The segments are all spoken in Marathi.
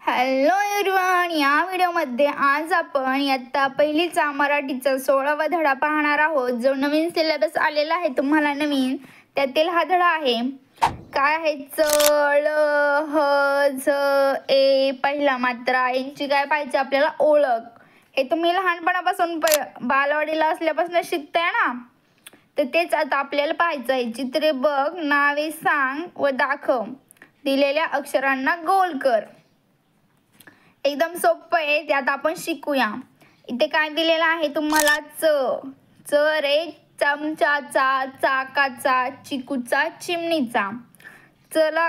हॅलो एव्हरीवन, या व्हिडिओमध्ये आज आपण इयत्ता पहिलीचा मराठीचा 16वा धडा पाहणार आहोत. जो नवीन सिलेबस आलेला आहे तुम्हाला नवीन, त्यातील हा धडा आहे. काय आहे? च ळ ह झ ए पहिला मात्रा यांची काय पाहिजे आपल्याला ओळख. हे तुम्ही लहानपणापासून बालवाडीला असल्यापासून शिकताय ना, तर तेच आता आपल्याला पाहायचं आहे. चित्रे बघ, नावे सांग व दाखव, दिलेल्या अक्षरांना गोल कर. एकदम सोपं आहे, त्यात आपण शिकूया. इथे काय दिलेलं आहे तुम्हाला? च रे चमचाचा, चाकाचा, चिकूचा, चिमणीचा. चला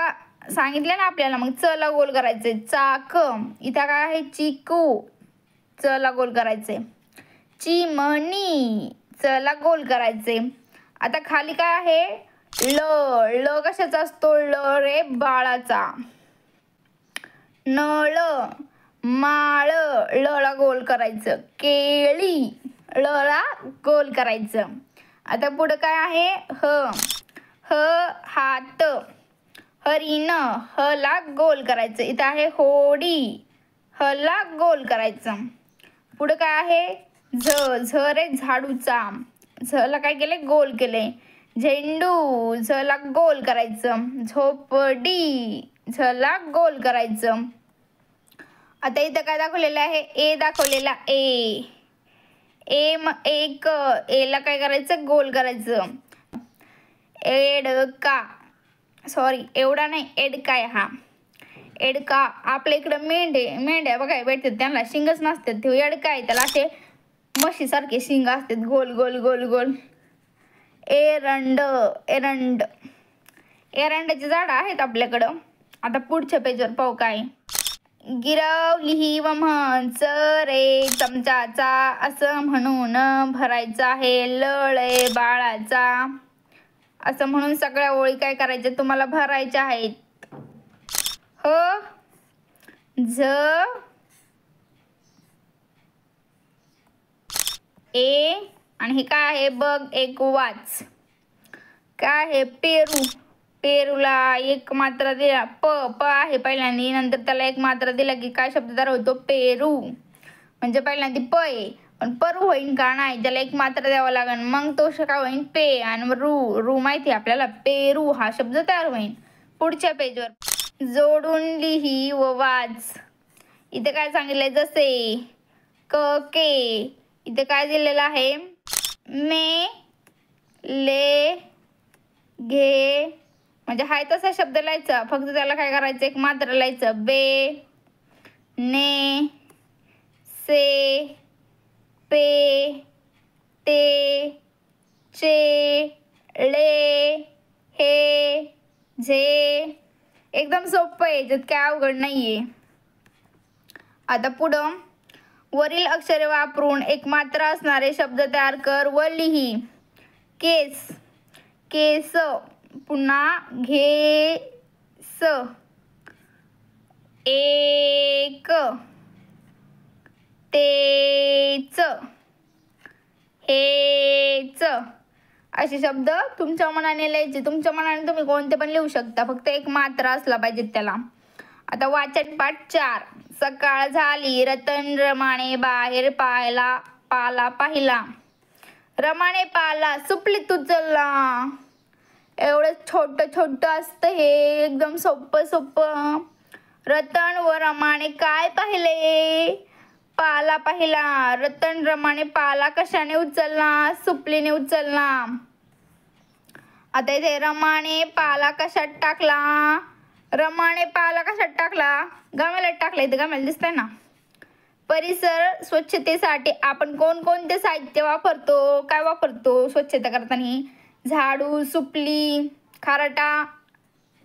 सांगितलं ना आपल्याला, मग चला गोल करायचे. चाक, इथं काय आहे? चिकू, चला गोल करायचे. चिमणी, चला गोल करायचे. आता खाली काय आहे? ल कशाचा असतो? ल रे बाळाचा. नळ, माळ, ळला गोल करायचं. केळी, ळला गोल करायचं. आता पुढं काय आहे? ह हात, हरिण, हला गोल करायचं. इथं आहे होडी, हला गोल करायचं. पुढं काय आहे? झ रे झाडूचा, झला काय केले? गोल केले. झेंडू, झला गोल करायचं. झोपडी, झला गोल करायचं. आता इथं काय दाखवलेलं आहे? ए दाखवलेला. एक, एला काय करायचं? गोल करायचं. एडका, सॉरी एवढा नाही, एडका आहे हा. एडका, आपल्या इकडं मेंढ्या बघाय भेटतात, त्यांना शिंगच नसतात. ते एडका आहे, त्याला असे म्हशीसारखे शिंग असतात, गोल गोल गोल गोल. एरंडाची झाडं आहेत आपल्याकडं. आता पुढच्या पेजवर पाहू काय. गिरवली व म्हण, च रे चमचाचा असं म्हणून भरायचं आहे. लळे बाळाचा, असं म्हणून सगळ्या ओळी काय करायच्या तुम्हाला? भरायच्या आहेत. झ ए, आणि हे काय आहे? बघ, एक वाच. काय आहे? पेरू, पेरूला एक मात्रा दिला. प आहे पहिल्यांदा, नंतर त्याला एक मात्रा दिला की काय शब्द तयार होतो? पेरू. म्हणजे पहिल्यांदा प आहे, पण परू होईन का? नाही, त्याला एक मात्रा द्यावा लागेल, मग तो काय होईन? पे. आणि रू माहिती माहिती आपल्याला, पेरू हा शब्द तयार होईन. पुढच्या पेजवर जोडून लिही व वाच. इथे काय सांगितलंय? जसे के, इथे काय दिलेलं आहे? मे, ले, घे, म्हणजे हाय तसा शब्द लिहायचा, फक्त त्याला काय करायचं? एक मात्र लिहायचं. बे, ने, से, पे, ते, चे, ले, हे, झे. एकदम सोपं आहे, याच्यात काय अवघड नाहीये. आता पुढं वरील अक्षरे वापरून एक मात्रा असणारे शब्द तयार कर व लिही. केस, केस, पुन्हा घेस. एक, तेच, हेच. असे शब्द तुमच्या मनाने लिहायचे. तुमच्या मनाने तुम्ही कोणते पण लिहू शकता, फक्त एक मात्रा असला पाहिजे त्याला. आता वाचन पाठ 4. सकाळ झाली, रतन रमाने बाहेर पाला पाहिला. रमाने पाला, सुपलीत उचलला. एवढं छोटं असतं हे, एकदम सोपं. रतन व रमाने काय पाहिले? पाला पाहिला. रतन रमाने पाला कशाने उचलला? सुपलीने उचलला. आता इथे रमाने पाला कशात टाकला? रमाने पाला कशात टाकला? गमेल्यात टाकला. इथे गमेल दिसतंय ना. परिसर स्वच्छतेसाठी आपण कोणकोणते साहित्य वापरतो? काय वापरतो स्वच्छता करताना? झाडू, सुपली, खाराटा,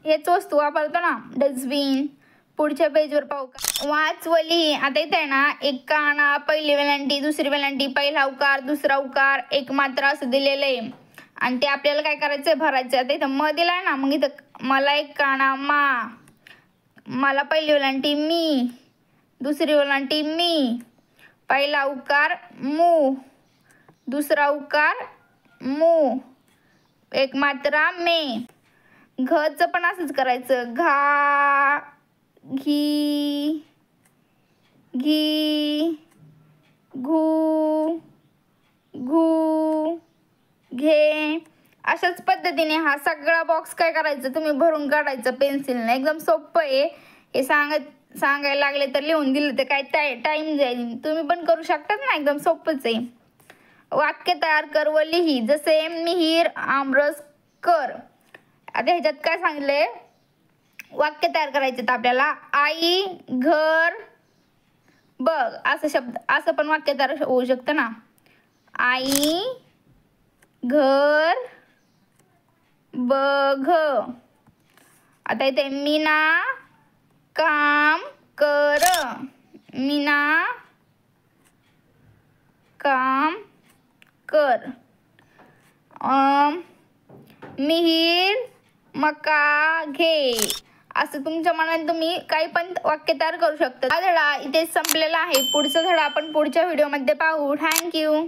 हेच वस्तू वापरतो ना. डस्टबिन. पुढच्या पेजवर पाहू का. वाच व लिही. आता इथे आहे ना, एक काना, पहिली वेलांटी, दुसरी वेलांटी, पहिला उकार, दुसरा उकार, एक मात्रा असं दिलेलं आहे, आणि ते आपल्याला काय करायचंय? भरायचं. आता इथं म दिलाय ना, मग इथं मला एक काना मा, मला पहिली वेलांटी मी, दुसरी वेलांटी मी, पहिला उकार मू, दुसरा उकार मू, एक मात्रा मे. घचं पण असंच करायचं. घा, घी, घी, घू, घू, घे. अशाच पद्धतीने हा सगळा बॉक्स काय करायचं तुम्ही भरून काढायचं पेन्सिलने. एकदम सोपं आहे हे. सांगायला लागले तर लिहून दिलं तर काय टाइम जाईल. तुम्ही पण करू शकतात ना, एकदम सोपंच आहे. वाक्य तयार कर व लिही. जसे मिहीर आमरस कर. आता ह्याच्यात काय सांगितलंय, वाक्य तयार करायचे तर आपल्याला. आई घर बघ असं शब्द, असं पण वाक्य तयार होऊ शकतं ना. आई घर बघ. आता इथे मीना काम कर. मीना काम कर. मिहीर मका घे. असं तुमच्या मनात तुम्ही काही पण वाक्य तयार करू शकता. हा धडा इथे संपलेला आहे. पुढचा धडा आपण पुढच्या व्हिडिओमध्ये पाहू. थँक्यू.